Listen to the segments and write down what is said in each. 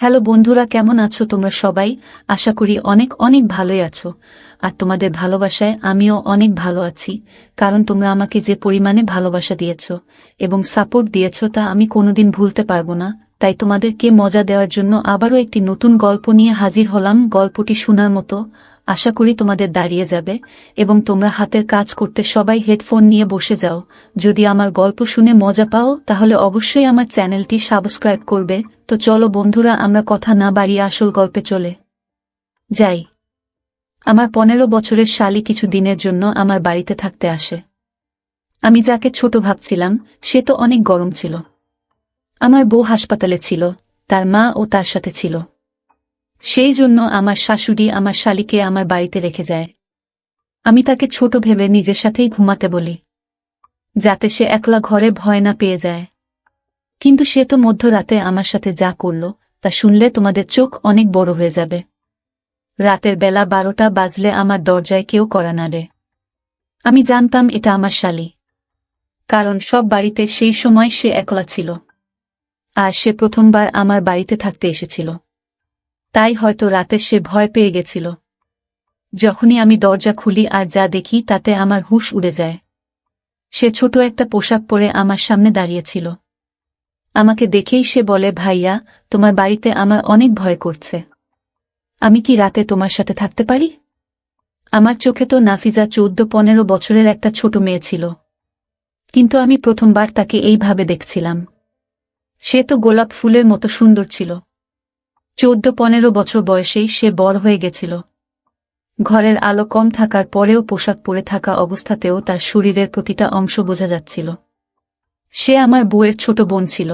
Hello বন্ধুরা, কেমন আছো তোমরা সবাই? আশা করি অনেক অনেক ভালোই আছো। আর তোমাদের ভালোবাসায় আমিও অনেক ভালো আছি, কারণ তোমরা আমাকে যে পরিমাণে ভালোবাসা দিয়েছো এবং সাপোর্ট দিয়েছো তা আমি কোনোদিন ভুলতে পারবো না। তাই তোমাদেরকে মজা দেওয়ার জন্য আবারও একটি নতুন গল্প নিয়ে হাজির হলাম। গল্পটি শোনার মতো, আশা করি তোমাদের দাঁড়িয়ে যাবে এবং তোমরা হাতের কাজ করতে সবাই হেডফোন নিয়ে বসে যাও। যদি আমার গল্প শুনে মজা পাও তাহলে অবশ্যই আমার চ্যানেলটি সাবস্ক্রাইব করবে। তো চলো বন্ধুরা, আমরা কথা না বাড়িয়ে আসল গল্পে চলে যাই। আমার 15 বছরের শালি কিছু দিনের জন্য আমার বাড়িতে থাকতে আসে। আমি যাকে ছোট ভাবছিলাম সে তো অনেক গরম ছিল। আমার বউ হাসপাতালে ছিল, তার মা ও তার সাথে ছিল। সেই জন্য আমার শাশুড়ি আমার শালিকে আমার বাড়িতে রেখে যায়। আমি তাকে ছোট ভেবে নিজের সাথেই ঘুমাতে বলি, যাতে সে একলা ঘরে ভয় না পেয়ে যায়। কিন্তু সে তো মধ্যরাতে আমার সাথে যা করল তা শুনলে তোমাদের চোখ অনেক বড় হয়ে যাবে। রাতের বেলা 12টা বাজলে আমার দরজায় কেউ কড়া নাড়ে। আমি জানতাম এটা আমার শালি, কারণ সব বাড়িতে সেই সময় সে একলা ছিল, আর সে প্রথমবার আমার বাড়িতে থাকতে এসেছিল। তাই হয়তো রাতে সে ভয় পেয়ে গেছিল। যখনই আমি দরজা খুলি আর যা দেখি তাতে আমার হুঁশ উড়ে যায়। সে ছোট একটা পোশাক পরে আমার সামনে দাঁড়িয়েছিল। আমাকে দেখেই সে বলে, ভাইয়া, তোমার বাড়িতে আমার অনেক ভয় করছে। আমি কি রাতে তোমার সাথে থাকতে পারি? আমার চোখে তো নাফিজা 14-15 বছরের একটা ছোট মেয়ে ছিল, কিন্তু আমি প্রথমবার তাকে এইভাবে দেখছিলাম। সে তো গোলাপ ফুলের মতো সুন্দর ছিল। 14-15 বছর বয়সেই সে বড় হয়ে গেছিল। ঘরের আলো কম থাকার পরেও পোশাক পরে থাকা অবস্থাতেও তার শরীরের প্রতিটা অংশ বোঝা যাচ্ছিল। সে আমার বউয়ের ছোট বোন ছিল।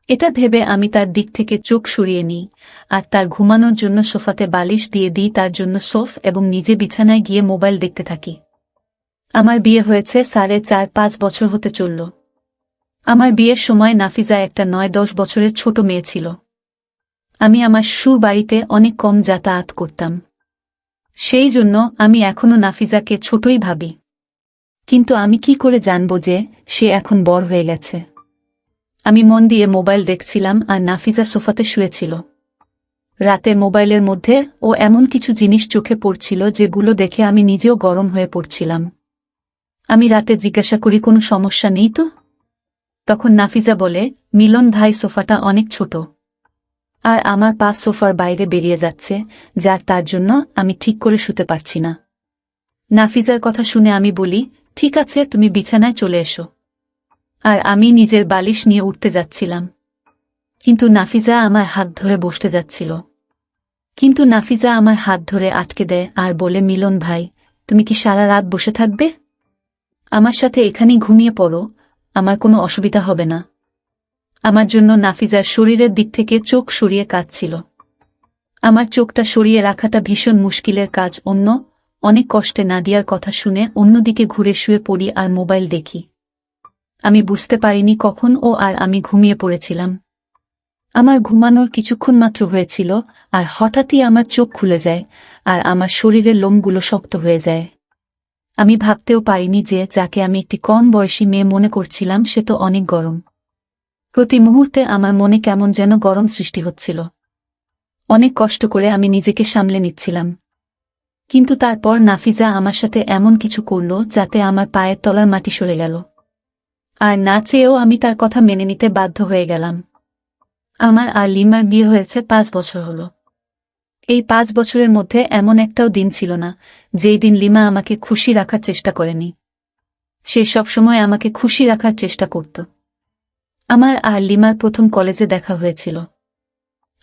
এটা ভেবে আমি তার দিক থেকে চোখ সরিয়ে নিই আর তার ঘুমানোর জন্য সোফাতে বালিশ দিয়ে দিই তার জন্য সোফ, এবং নিজে বিছানায় গিয়ে মোবাইল দেখতে থাকি। আমার বিয়ে হয়েছে 4.5-5 বছর হতে চলল। আমার বিয়ের সময় নাফিজা একটা 9-10 বছরের ছোট মেয়ে ছিল। আমি আমার শ্বশুর বাড়িতে অনেক কম যাতায়াত করতাম, সেই জন্য আমি এখনো নাফিজাকে ছোটই ভাবি। কিন্তু আমি কি করে জানব যে সে এখন বড় হয়ে গেছে? আমি মন দিয়ে মোবাইল দেখছিলাম আর নাফিজা সোফাতে শুয়েছিল। রাতে মোবাইলের মধ্যে ও এমন কিছু জিনিস চোখে পড়ছিল যেগুলো দেখে আমি নিজেও গরম হয়ে পড়ছিলাম। আমি রাতে জিজ্ঞাসা করি, কোনো সমস্যা নেই তো? তখন নাফিজা বলে, মিলন ভাই, সোফাটা অনেক ছোট আর আমার পা সোফার বাইরে বেরিয়ে যাচ্ছে, যার তার জন্য আমি ঠিক করে শুতে পারছি না। নাফিজার কথা শুনে আমি বলি, ঠিক আছে, তুমি বিছানায় চলে এসো। আর আমি নিজের বালিশ নিয়ে উঠতে যাচ্ছিলাম, কিন্তু নাফিজা আমার হাত ধরে বসতে যাচ্ছিল। কিন্তু নাফিজা আমার হাত ধরে আটকে দেয় আর বলে, মিলন ভাই, তুমি কি সারা রাত বসে থাকবে? আমার সাথে এখানেই ঘুমিয়ে পড়ো, আমার কোনো অসুবিধা হবে না। আমার জন্য নাফিজার শরীরের দিক থেকে চোখ সরিয়ে কাঁদছিল। আমার চোখটা সরিয়ে রাখাটা ভীষণ মুশকিলের কাজ। অনেক কষ্টে নাদিয়ার কথা শুনে অন্যদিকে ঘুরে শুয়ে পড়ি আর মোবাইল দেখি। আমি বুঝতে পারিনি কখন ও আর আমি ঘুমিয়ে পড়েছিলাম। আমার ঘুমানোর কিছুক্ষণ মাত্র হয়েছিল আর হঠাৎই আমার চোখ খুলে যায় আর আমার শরীরের লোমগুলো শক্ত হয়ে যায়। আমি ভাবতেও পারিনি যে যাকে আমি একটি কম বয়সী মেয়ে মনে করছিলাম সে তো অনেক গরম। প্রতি মুহূর্তে আমার মনে কেমন যেন গরম সৃষ্টি হচ্ছিল। অনেক কষ্ট করে আমি নিজেকে সামলে নিচ্ছিলাম, কিন্তু তারপর নাফিজা আমার সাথে এমন কিছু করল যাতে আমার পায়ের তলার মাটি সরে গেল। আর না চেয়েও আমি তার কথা মেনে নিতে বাধ্য হয়ে গেলাম। আমার আর লিমার বিয়ে হয়েছে 5 বছর হলো। এই 5 বছরের মধ্যে এমন একটাও দিন ছিল না যেই দিন লিমা আমাকে খুশি রাখার চেষ্টা করেনি। সে সবসময় আমাকে খুশি রাখার চেষ্টা করত। আমার আর লিমার প্রথম কলেজে দেখা হয়েছিল।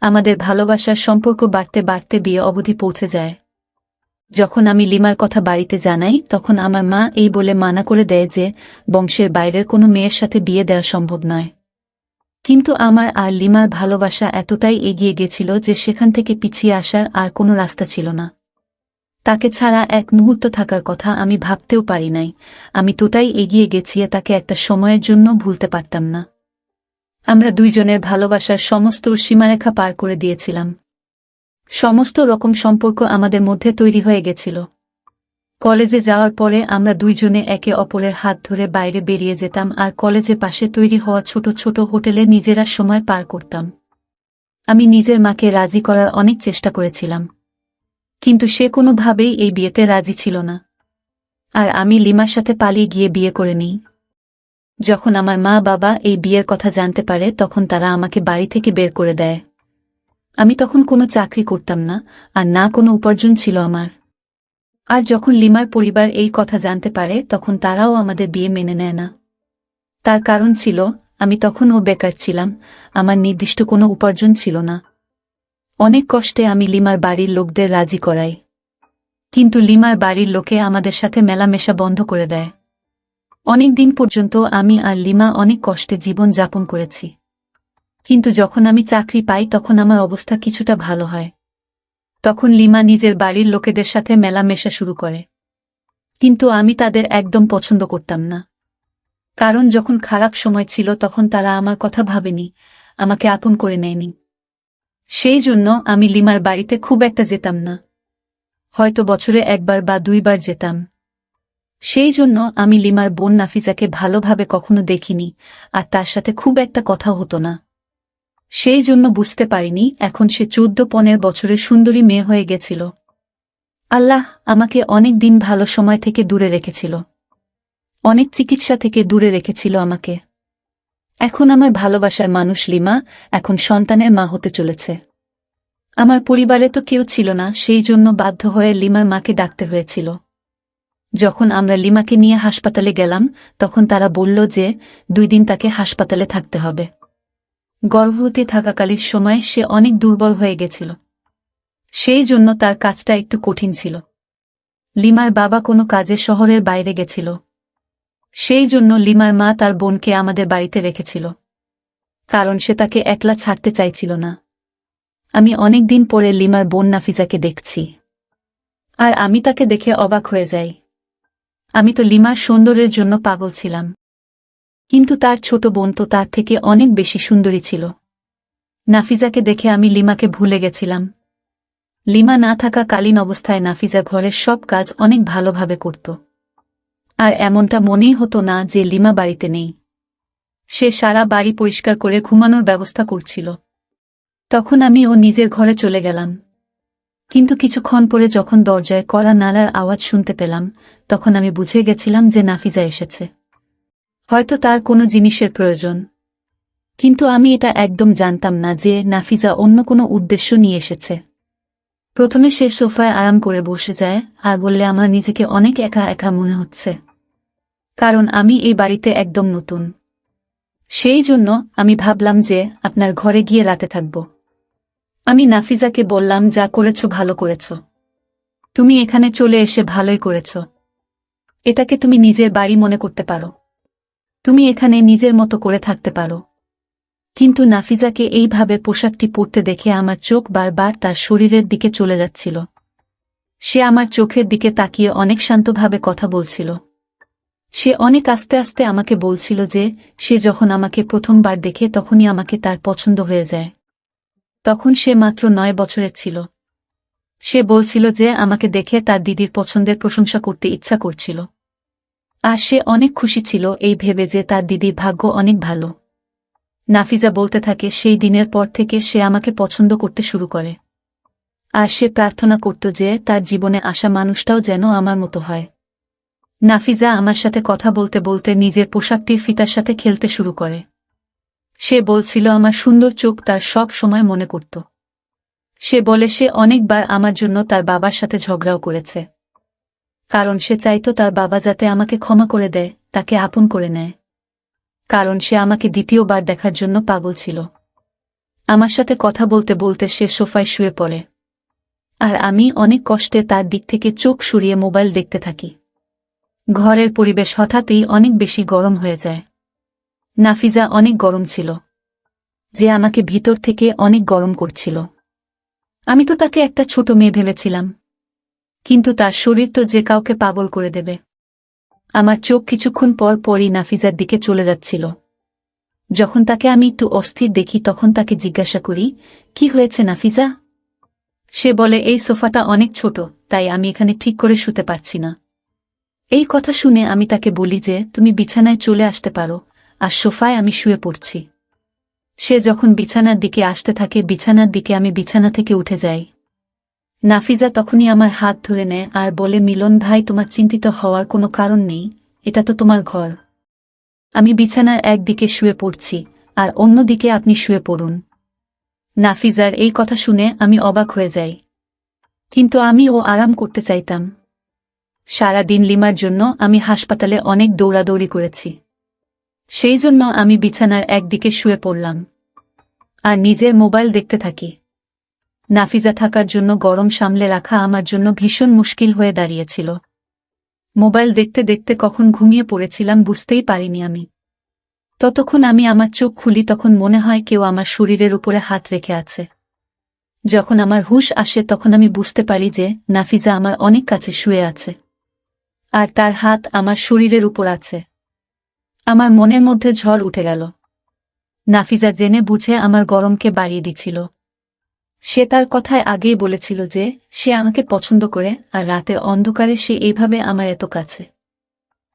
আমাদের ভালোবাসার সম্পর্ক বাড়তে বাড়তে বিয়ে অবধি পৌঁছে যায়। যখন আমি লিমার কথা বাড়িতে জানাই তখন আমার মা এই বলে মানা করে দেয় যে বংশের বাইরের কোনো মেয়ের সাথে বিয়ে দেওয়া সম্ভব নয়। কিন্তু আমার আর লিমার ভালোবাসা এতটাই এগিয়ে গেছিল যে সেখান থেকে পিছিয়ে আসার আর কোনো রাস্তা ছিল না। তাকে ছাড়া এক মুহূর্ত থাকার কথা আমি ভাবতেও পারি নাই। আমি তোটাই এগিয়ে গেছি, তাকে একটা সময়ের জন্য ভুলতে পারতাম না। আমরা দুইজনের ভালোবাসার সমস্ত সীমারেখা পার করে দিয়েছিলাম। সমস্ত রকম সম্পর্ক আমাদের মধ্যে তৈরি হয়ে গেছিল। কলেজে যাওয়ার পরে আমরা দুইজনে একে অপরের হাত ধরে বাইরে বেরিয়ে যেতাম আর কলেজে পাশে তৈরি হওয়া ছোট ছোট হোটেলে নিজেরা সময় পার করতাম। আমি নিজের মাকে রাজি করার অনেক চেষ্টা করেছিলাম, কিন্তু সে কোনোভাবেই এই বিয়েতে রাজি ছিল না। আর আমি লিমার সাথে পালিয়ে গিয়ে বিয়ে করে নিই। যখন আমার মা বাবা এই বিয়ের কথা জানতে পারে তখন তারা আমাকে বাড়ি থেকে বের করে দেয়। আমি তখন কোনো চাকরি করতাম না, আর না কোনো উপার্জন ছিল আমার। আর যখন লিমার পরিবার এই কথা জানতে পারে তখন তারাও আমাদের বিয়ে মেনে নেয় না। তার কারণ ছিল, আমি তখনও বেকার ছিলাম, আমার নির্দিষ্ট কোনো উপার্জন ছিল না। অনেক কষ্টে আমি লিমার বাড়ির লোকদের রাজি করাই, কিন্তু লিমার বাড়ির লোকে আমাদের সাথে মেলামেশা বন্ধ করে দেয়। অনেক দিন পর্যন্ত আমি আর লিমা অনেক কষ্টে জীবন যাপন করেছি, কিন্তু যখন আমি চাকরি পাই তখন আমার অবস্থা কিছুটা ভালো হয়। তখন লিমা নিজের বাড়ির লোকেদের সাথে মেলামেশা শুরু করে, কিন্তু আমি তাদের একদম পছন্দ করতাম না। কারণ যখন খারাপ সময় ছিল তখন তারা আমার কথা ভাবেনি, আমাকে আপন করে নেয়নি। সেই জন্য আমি লিমার বাড়িতে খুব একটা যেতাম না, হয়তো বছরে একবার বা দুইবার যেতাম। সেই জন্য আমি লিমার বোন নাফিজাকে ভালোভাবে কখনো দেখিনি, আর তার সাথে খুব একটা কথা হতো না। সেই জন্য বুঝতে পারিনি এখন সে 14-15 বছরের সুন্দরী মেয়ে হয়ে গেছিল। আল্লাহ আমাকে অনেক দিন ভালো সময় থেকে দূরে রেখেছিল, অনেক চিকিৎসা থেকে দূরে রেখেছিল আমাকে। এখন আমার ভালোবাসার মানুষ লিমা এখন সন্তানের মা হতে চলেছে। আমার পরিবারে তো কেউ ছিল না, সেই জন্য বাধ্য হয়ে লিমার মাকে ডাকতে হয়েছিল। যখন আমরা লিমাকে নিয়ে হাসপাতালে গেলাম তখন তারা বলল যে 2 দিন তাকে হাসপাতালে থাকতে হবে। গর্ভবতী থাকাকালীন সময় সে অনেক দুর্বল হয়ে গেছিল, সেই জন্য তার কাজটা একটু কঠিন ছিল। লিমার বাবা কোনো কাজে শহরের বাইরে গেছিল, সেই জন্য লিমার মা তার বোনকে আমাদের বাড়িতে রেখেছিল, কারণ সে তাকে একলা ছাড়তে চাইছিল না। আমি অনেক দিন পরে লিমার বোন নাফিজাকে দেখছি, আর আমি তাকে দেখে অবাক হয়ে যাই। আমি তো লিমার সৌন্দর্যের জন্য পাগল ছিলাম, কিন্তু তার ছোট বোন তো তার থেকে অনেক বেশি সুন্দরী ছিল। নাফিজাকে দেখে আমি লিমাকে ভুলে গেছিলাম। লিমা না থাকা কালীন অবস্থায় নাফিজা ঘরের সব কাজ অনেক ভালোভাবে করত, আর এমনটা মনেই হতো না যে লিমা বাড়িতে নেই। সে সারা বাড়ি পরিষ্কার করে ঘুমানোর ব্যবস্থা করছিল। তখন আমি ও নিজের ঘরে চলে গেলাম, কিন্তু কিছুক্ষণ পরে যখন দরজায় কড়া নাড়ার আওয়াজ শুনতে পেলাম তখন আমি বুঝে গেছিলাম যে নাফিজা এসেছে। হয়তো তার কোনো জিনিসের প্রয়োজন, কিন্তু আমি এটা একদম জানতাম না যে নাফিজা অন্য কোনো উদ্দেশ্য নিয়ে এসেছে। প্রথমে সে সোফায় আরাম করে বসে যায় আর বললে আমার নিজেকে অনেক একা একা মনে হচ্ছে, কারণ আমি এই বাড়িতে একদম নতুন। সেই জন্য আমি ভাবলাম যে আপনার ঘরে গিয়ে রাতে থাকব। আমি নাফিজাকে বললাম, যা করেছ ভালো করেছ, তুমি এখানে চলে এসে ভালোই করেছ। এটাকে তুমি নিজের বাড়ি মনে করতে পারো, তুমি এখানে নিজের মতো করে থাকতে পারো। কিন্তু নাফিজাকে এইভাবে পোশাকটি পরতে দেখে আমার চোখ বারবার তার শরীরের দিকে চলে যাচ্ছিল। সে আমার চোখের দিকে তাকিয়ে অনেক শান্তভাবে কথা বলছিল। সে অনেক আস্তে আস্তে আমাকে বলছিল যে সে যখন আমাকে প্রথমবার দেখে তখনই আমাকে তার পছন্দ হয়ে যায়। তখন সে মাত্র 9 বছরের ছিল। সে বলছিল যে আমাকে দেখে তার দিদির পছন্দের প্রশংসা করতে ইচ্ছা করছিল, আর সে অনেক খুশি ছিল এই ভেবে যে তার দিদির ভাগ্য অনেক ভালো। নাফিজা বলতে থাকে সেই দিনের পর থেকে সে আমাকে পছন্দ করতে শুরু করে, আর সে প্রার্থনা করত যে তার জীবনে আসা মানুষটাও যেন আমার মতো হয়। নাফিজা আমার সাথে কথা বলতে বলতে নিজের পোশাকটির ফিতার সাথে খেলতে শুরু করে। সে বলছিল আমার সুন্দর চোখ তার সব সময় মনে করত। সে বলে সে অনেকবার আমার জন্য তার বাবার সাথে ঝগড়াও করেছে, কারণ সে চাইত তার বাবা যাতে আমাকে ক্ষমা করে দেয়, তাকে আপন করে নেয়, কারণ সে আমাকে দ্বিতীয়বার দেখার জন্য পাগল ছিল। আমার সাথে কথা বলতে বলতে সে সোফায় শুয়ে পড়ে, আর আমি অনেক কষ্টে তার দিক থেকে চোখ সরিয়ে মোবাইল দেখতে থাকি। ঘরের পরিবেশ হঠাৎই অনেক বেশি গরম হয়ে যায়। নাফিজা অনেক গরম ছিল, যে আমাকে ভিতর থেকে অনেক গরম করছিল। আমি তো তাকে একটা ছোট মেয়ে ভেবেছিলাম, কিন্তু তার শরীর তো যে কাউকে পাগল করে দেবে। আমার চোখ কিছুক্ষণ পর পরই নাফিজার দিকে চলে যাচ্ছিল। যখন তাকে আমি একটু অস্থির দেখি তখন তাকে জিজ্ঞাসা করি, কি হয়েছে নাফিজা? সে বলে এই সোফাটা অনেক ছোট, তাই আমি এখানে ঠিক করে শুতে পারছি না। এই কথা শুনে আমি তাকে বলি যে তুমি বিছানায় চলে আসতে পারো, আর সোফায় আমি শুয়ে পড়ছি। সে যখন বিছানার দিকে আসতে থাকে বিছানার দিকে আমি বিছানা থেকে উঠে যাই। নাফিজা তখনই আমার হাত ধরে নেয় আর বলে, মিলন ভাই, তোমার চিন্তিত হওয়ার কোনো কারণ নেই, এটা তো তোমার ঘর। আমি বিছানার একদিকে শুয়ে পড়ছি আর অন্যদিকে আপনি শুয়ে পড়ুন। নাফিজার এই কথা শুনে আমি অবাক হয়ে যাই, কিন্তু আমিও আরাম করতে চাইতাম। সারা দিন লিমার জন্য আমি হাসপাতালে অনেক দৌড়াদৌড়ি করেছি, সেই জন্য আমি বিছানার একদিকে শুয়ে পড়লাম আর নিজের মোবাইল দেখতে থাকি। নাফিজা থাকার জন্য গরম সামলে রাখা আমার জন্য ভীষণ মুশকিল হয়ে দাঁড়িয়েছিল। মোবাইল দেখতে দেখতে কখন ঘুমিয়ে পড়েছিলাম বুঝতেই পারিনি আমি। ততক্ষণ আমি আমার চোখ খুলি তখন মনে হয় কেউ আমার শরীরের উপরে হাত রেখে আছে। যখন আমার হুঁশ আসে তখন আমি বুঝতে পারি যে নাফিজা আমার অনেক কাছে শুয়ে আছে আর তার হাত আমার শরীরের উপর আছে। আমার মনের মধ্যে ঝড় উঠে গেল। নাফিজা জেনে বুঝে আমার গরমকে বাড়িয়ে দিচ্ছিল। সে তার কথায় আগেই বলেছিল যে সে আমাকে পছন্দ করে আর রাতের অন্ধকারে সে এইভাবে আমার এত কাছে।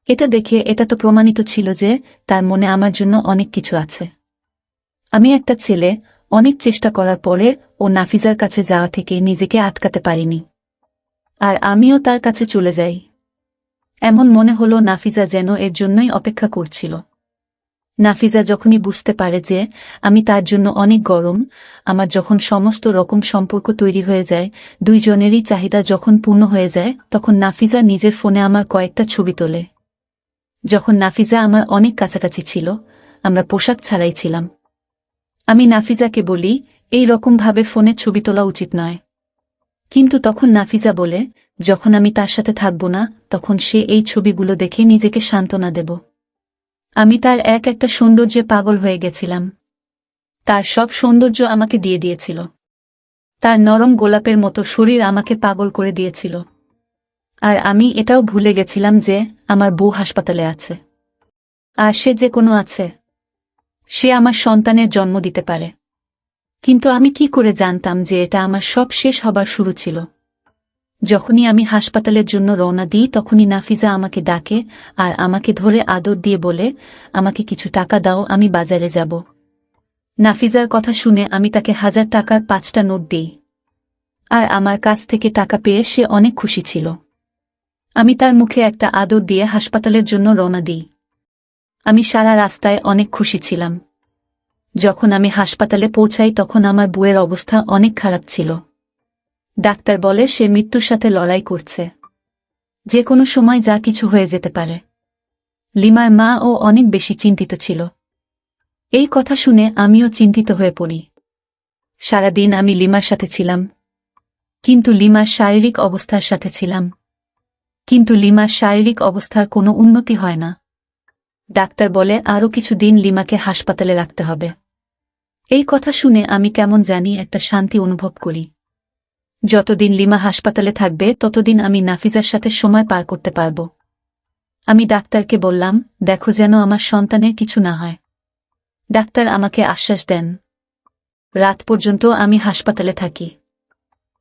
এটা দেখে এটা তো প্রমাণিত ছিল যে তার মনে আমার জন্য অনেক কিছু আছে। আমি একটা ছেলে, অনেক চেষ্টা করার পরে ও নাফিজার কাছে যাওয়া থেকে নিজেকে আটকাতে পারিনি আর আমিও তার কাছে চলে যাই। এমন মনে হলো নাফিজা যেন এর জন্যই অপেক্ষা করছিল। নাফিজা যখনই বুঝতে পারে যে আমি তার জন্য অনেক গরম, আমার যখন সমস্ত রকম সম্পর্ক তৈরি হয়ে যায়, দুইজনেরই চাহিদা যখন পূর্ণ হয়ে যায়, তখন নাফিজা নিজের ফোনে আমার কয়েকটা ছবি তোলে। যখন নাফিজা আমার অনেক কাছাকাছি ছিল, আমরা পোশাক ছাড়াই ছিলাম। আমি নাফিজাকে বলি, এই রকমভাবে ফোনে ছবি তোলা উচিত নয়। কিন্তু তখন নাফিজা বলে, যখন আমি তার সাথে থাকব না তখন সে এই ছবিগুলো দেখে নিজেকে সান্ত্বনা দেব। আমি তার এক একটা সৌন্দর্যে পাগল হয়ে গেছিলাম। তার সব সৌন্দর্য আমাকে দিয়ে দিয়েছিল। তার নরম গোলাপের মতো শরীর আমাকে পাগল করে দিয়েছিল। আর আমি এটাও ভুলে গেছিলাম যে আমার বউ হাসপাতালে আছে আর সে যে কোনো আছে, সে আমার সন্তানের জন্ম দিতে পারে। কিন্তু আমি কি করে জানতাম যে এটা আমার সব শেষ হবার শুরু ছিল। যখনই আমি হাসপাতালের জন্য রওনা দিই তখনই নাফিজা আমাকে ডাকে আর আমাকে ধরে আদর দিয়ে বলে, আমাকে কিছু টাকা দাও, আমি বাজারে যাব। নাফিজার কথা শুনে আমি তাকে 1000 টাকার 5টা নোট দিই আর আমার কাছ থেকে টাকা পেয়ে সে অনেক খুশি ছিল। আমি তার মুখে একটা আদর দিয়ে হাসপাতালের জন্য রওনা দিই। আমি সারা রাস্তায় অনেক খুশি ছিলাম। যখন আমি হাসপাতালে পৌঁছাই তখন আমার বউয়ের অবস্থা অনেক খারাপ ছিল। ডাক্তার বলে সে মৃত্যুর সাথে লড়াই করছে, যে কোনো সময় যা কিছু হয়ে যেতে পারে। লিমার মা ও অনেক বেশি চিন্তিত ছিল। এই কথা শুনে আমিও চিন্তিত হয়ে পড়ি। সারাদিন আমি লিমার সাথে ছিলাম, কিন্তু লিমার শারীরিক অবস্থার সাথে ছিলাম, কিন্তু লিমার শারীরিক অবস্থার কোনো উন্নতি হয় না। ডাক্তার বলে আরও কিছু দিন লিমাকে হাসপাতালে রাখতে হবে। এই কথা শুনে আমি কেমন জানি একটা শান্তি অনুভব করি। যতদিন লিমা হাসপাতালে থাকবে ততদিন আমি নাফিজার সাথে সময় পার করতে পারব। আমি ডাক্তারকে বললাম, দেখো যেন আমার সন্তানের কিছু না হয়। ডাক্তার আমাকে আশ্বাস দেন। রাত পর্যন্ত আমি হাসপাতালে থাকি।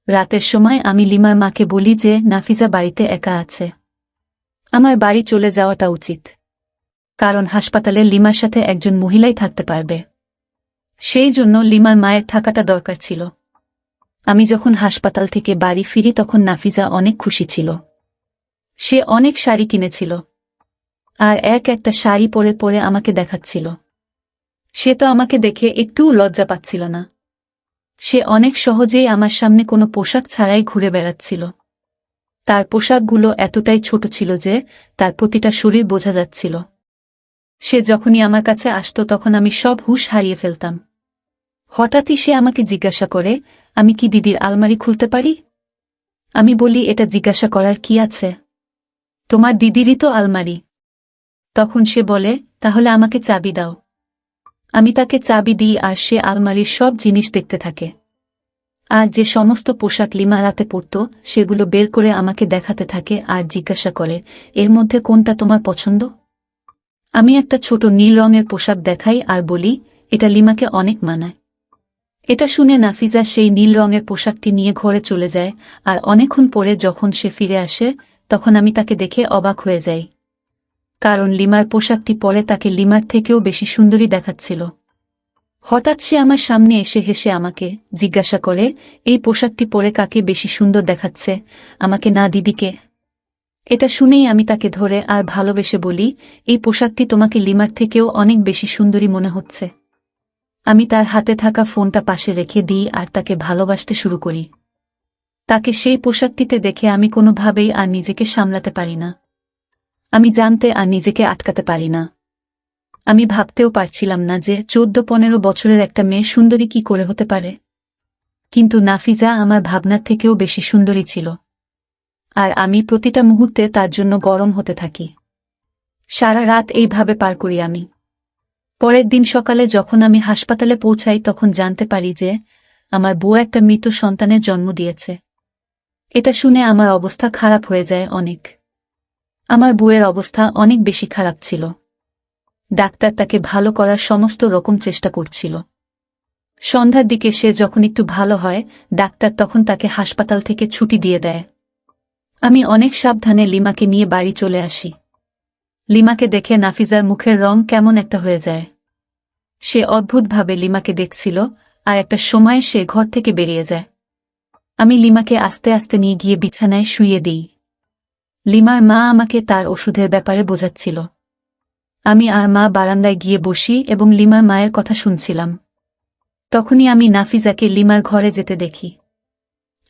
রাতের সময় আমি লিমার মাকে বলি যে নাফিজা বাড়িতে একা আছে, আমার বাড়ি চলে যাওয়াটা উচিত, কারণ হাসপাতালে লিমার সাথে একজন মহিলাই থাকতে পারবে। সেই জন্য লিমার মায়ের থাকাটা দরকার ছিল। আমি যখন হাসপাতাল থেকে বাড়ি ফিরি তখন নাফিজা অনেক খুশি ছিল। সে অনেক শাড়ি কিনেছিল আর এক একটা শাড়ি পরে পরে আমাকে দেখাচ্ছিল। সে তো আমাকে দেখে একটুও লজ্জা পাচ্ছিল না। সে অনেক সহজেই আমার সামনে কোনো পোশাক ছাড়াই ঘুরে বেড়াচ্ছিল। তার পোশাকগুলো এতটাই ছোট ছিল যে তার প্রতিটা শরীর বোঝা যাচ্ছিল। সে যখনই আমার কাছে আসত তখন আমি সব হুঁশ হারিয়ে ফেলতাম। হঠাৎই সে আমাকে জিজ্ঞাসা করে, আমি কি দিদির আলমারি খুলতে পারি? আমি বলি, এটা জিজ্ঞাসা করার কি আছে, তোমার দিদিরই তো আলমারি। তখন সে বলে, তাহলে আমাকে চাবি দাও। আমি তাকে চাবি দিই আর সে আলমারির সব জিনিস দেখতে থাকে। আর যে সমস্ত পোশাক লিমা রাতে পরত সেগুলো বের করে আমাকে দেখাতে থাকে আর জিজ্ঞাসা করে, এর মধ্যে কোনটা তোমার পছন্দ? আমি একটা ছোট নীল রঙের পোশাক দেখাই আর বলি, এটা লিমাকে অনেক মানায়। এটা শুনে নাফিজা সেই নীল রঙের পোশাকটি নিয়ে ঘরে চলে যায় আর অনেকক্ষণ পরে যখন সে ফিরে আসে তখন আমি তাকে দেখে অবাক হয়ে যাই, কারণ লিমার পোশাকটি পরে তাকে লিমার থেকেও বেশি সুন্দরী দেখাচ্ছিল। হঠাৎ সে আমার সামনে এসে হেসে আমাকে জিজ্ঞাসা করে, এই পোশাকটি পরে কাকে বেশি সুন্দর দেখাচ্ছে, আমাকে না দিদিকে? এটা শুনেই আমি তাকে ধরে আর ভালোবেসে বলি, এই পোশাকটি তোমাকে লিমার থেকেও অনেক বেশি সুন্দরী মনে হচ্ছে। আমি তার হাতে থাকা ফোনটা পাশে রেখে দিই আর তাকে ভালোবাসতে শুরু করি। তাকে সেই পোশাকটিতে দেখে আমি কোনোভাবেই আর নিজেকে সামলাতে পারি না। আমি জানতে আর নিজেকে আটকাতে পারি না। আমি ভাবতেও পারছিলাম না যে 14-15 বছরের একটা মেয়ে সুন্দরী কি করে হতে পারে। কিন্তু নাফিজা আমার ভাবনার থেকেও বেশি সুন্দরী ছিল। আর আমি প্রতিটা মুহূর্তে তার জন্য গরম হতে থাকি। সারা রাত এইভাবে পার করি আমি। পরের দিন সকালে যখন আমি হাসপাতালে পৌঁছাই তখন জানতে পারি যে আমার বউ একটা মৃত সন্তানের জন্ম দিয়েছে। এটা শুনে আমার অবস্থা খারাপ হয়ে যায় অনেক। আমার বউয়ের অবস্থা অনেক বেশি খারাপ ছিল। ডাক্তার তাকে ভালো করার সমস্ত রকম চেষ্টা করছিল। সন্ধ্যার দিকে সে যখন একটু ভালো হয়, ডাক্তার তখন তাকে হাসপাতাল থেকে ছুটি দিয়ে দেয়। আমি অনেক সাবধানে লিমাকে নিয়ে বাড়ি চলে আসি। লিমাকে দেখে নাফিজার মুখের রং কেমন একটা হয়ে যায়। সে অদ্ভুতভাবে লিমাকে দেখছিল আর একটা সময়ে সে ঘর থেকে বেরিয়ে যায়। আমি লিমাকে আস্তে আস্তে নিয়ে গিয়ে বিছানায় শুইয়ে দিই। লিমার মা আমাকে তার ওষুধের ব্যাপারে বোঝাচ্ছিল। আমি আর মা বারান্দায় গিয়ে বসি এবং লিমার মায়ের কথা শুনছিলাম। তখনই আমি নাফিজাকে লিমার ঘরে যেতে দেখি।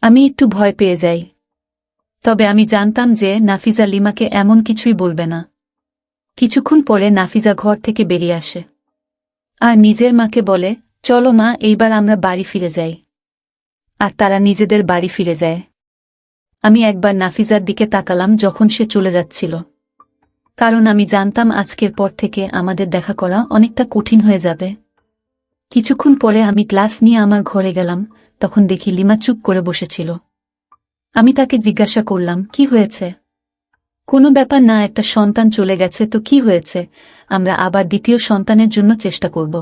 আমি একটু ভয় পেয়ে যাই। তবে আমি জানতাম যে নাফিজা লিমাকে এমন কিছুই বলবে না। কিছুক্ষণ পরে নাফিজা ঘর থেকে বেরিয়ে আসে আর নিজের মাকে বলে, চলো মা, এইবার আমরা বাড়ি ফিরে যাই। আর তারা নিজেদের বাড়ি ফিরে যায়। আমি একবার নাফিজার দিকে তাকালাম যখন সে চলে যাচ্ছিল, কারণ আমি জানতাম আজকের পর থেকে আমাদের দেখা করা অনেকটা কঠিন হয়ে যাবে। কিছুক্ষণ পরে আমি ক্লাস নিয়ে আমার ঘরে গেলাম, তখন দেখি লিমা চুপ করে বসেছিল। আমি তাকে জিজ্ঞাসা করলাম, কি হয়েছে? কোনো ব্যাপার না, একটা সন্তান চলে গেছে তো কি হয়েছে, আমরা আবার দ্বিতীয় সন্তানের জন্য চেষ্টা করব।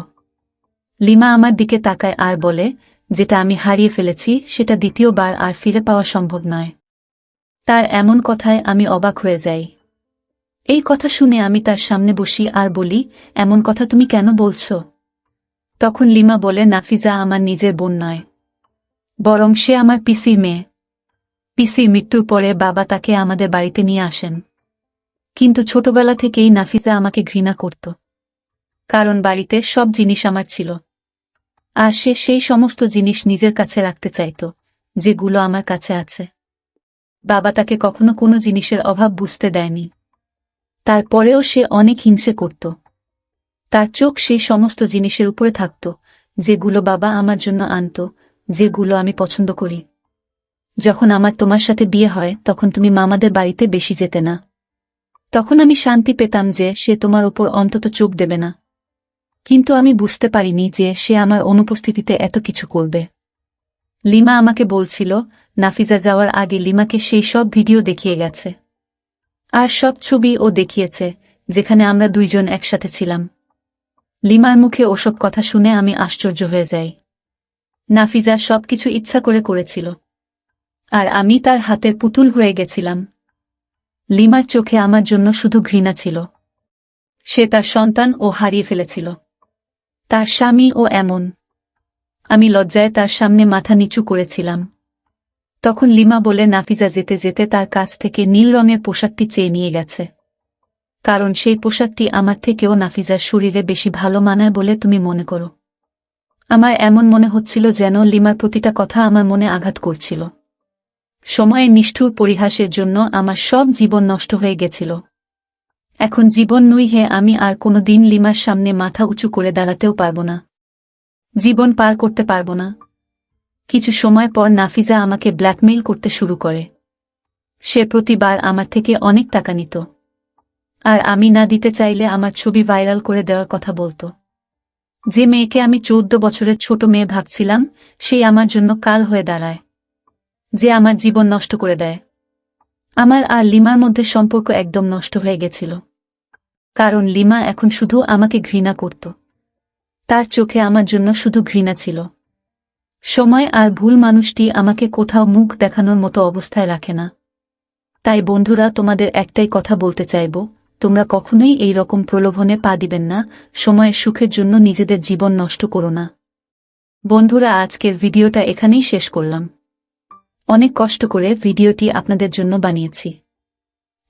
লিমা আমার দিকে তাকায় আর বলে, যেটা আমি হারিয়ে ফেলেছি সেটা দ্বিতীয়বার আর ফিরে পাওয়া সম্ভব নয়। তার এমন কথায় আমি অবাক হয়ে যাই। এই কথা শুনে আমি তার সামনে বসি আর বলি, এমন কথা তুমি কেন বলছো? তখন লিমা বলে, নাফিজা আমার নিজের বোন নয়, বরং সে আমার পিসির মেয়ে। পিসির মৃত্যুর পরে বাবা তাকে আমাদের বাড়িতে নিয়ে আসেন। কিন্তু ছোটবেলা থেকেই নাফিজা আমাকে ঘৃণা করত, কারণ বাড়িতে সব জিনিস আমার ছিল আর সে সেই সমস্ত জিনিস নিজের কাছে রাখতে চাইত যেগুলো আমার কাছে আছে। বাবা তাকে কখনো কোনো জিনিসের অভাব বুঝতে দেয়নি। তারপরেও সে অনেক হিংসে করত। তার চোখ সেই সমস্ত জিনিসের উপরে থাকত যেগুলো বাবা আমার জন্য আনত, যেগুলো আমি পছন্দ করি। যখন আমার তোমার সাথে বিয়ে হয় তখন তুমি মামাদের বাড়িতে বেশি যেতে না। তখন আমি শান্তি পেতাম যে সে তোমার উপর অন্তত চোখ দেবে না। কিন্তু আমি বুঝতে পারিনি যে সে আমার অনুপস্থিতিতে এত কিছু করবে। লিমা আমাকে বলছিল, নাফিজা যাওয়ার আগে লিমাকে সেই সব ভিডিও দেখিয়ে গেছে আর সব ছবি ও দেখিয়েছে যেখানে আমরা দুইজন একসাথে ছিলাম। লিমার মুখে ওসব কথা শুনে আমি আশ্চর্য হয়ে যাই। নাফিজা সবকিছু ইচ্ছা করে করেছিল আর আমি তার হাতের পুতুল হয়ে গেছিলাম। লিমার চোখে আমার জন্য শুধু ঘৃণা ছিল। সে তার সন্তান ও হারিয়ে ফেলেছিল, তার স্বামী ও এমন। আমি লজ্জায় তার সামনে মাথা নিচু করেছিলাম। তখন লিমা বলে, নাফিজা যেতে যেতে তার কাছ থেকে নীল রঙের পোশাকটি চেয়ে নিয়ে গেছে, কারণ সেই পোশাকটি আমার থেকেও নাফিজার শরীরে বেশি ভালো মানায় বলে তুমি মনে করো। আমার এমন মনে হচ্ছিল যেন লিমার প্রতিটা কথা আমার মনে আঘাত করছিল। সময়ের নিষ্ঠুর পরিহাসের জন্য আমার সব জীবন নষ্ট হয়ে গেছিল। এখন জীবন নই হে, আমি আর কোনো দিন লিমার সামনে মাথা উঁচু করে দাঁড়াতেও পারব না, জীবন পার করতে পারব না। কিছু সময় পর নাফিজা আমাকে ব্ল্যাকমেইল করতে শুরু করে। সে প্রতিবার আমার থেকে অনেক টাকা নিত আর আমি না দিতে চাইলে আমার ছবি ভাইরাল করে দেওয়ার কথা বলত। যে মেয়েকে আমি 14 বছরের ছোট মেয়ে ভাবছিলাম, সেই আমার জন্য কাল হয়ে দাঁড়ায়, যে আমার জীবন নষ্ট করে দেয়। আমার আর লিমার মধ্যে সম্পর্ক একদম নষ্ট হয়ে গেছিল, কারণ লিমা এখন শুধু আমাকে ঘৃণা করত। তার চোখে আমার জন্য শুধু ঘৃণা ছিল। সময় আর ভুল মানুষটি আমাকে কোথাও মুখ দেখানোর মতো অবস্থায় রাখে না। তাই বন্ধুরা, তোমাদের একটাই কথা বলতে চাইব, তোমরা কখনোই এই রকম প্রলোভনে পা দিবেন না। সময়ের সুখের জন্য নিজেদের জীবন নষ্ট করো না। বন্ধুরা, আজকের ভিডিওটা এখানেই শেষ করলাম। অনেক কষ্ট করে ভিডিওটি আপনাদের জন্য বানিয়েছি।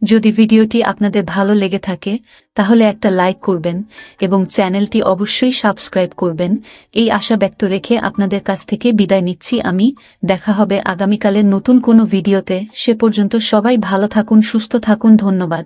যদি ভিডিওটি আপনাদের ভালো লেগে থাকে তাহলে একটা লাইক করবেন এবং চ্যানেলটি অবশ্যই সাবস্ক্রাইব করবেন। এই আশা ব্যক্ত রেখে আপনাদের কাছ থেকে বিদায় নিচ্ছি আমি। দেখা হবে আগামীকালের নতুন কোনো ভিডিওতে। সে পর্যন্ত সবাই ভালো থাকুন, সুস্থ থাকুন। ধন্যবাদ।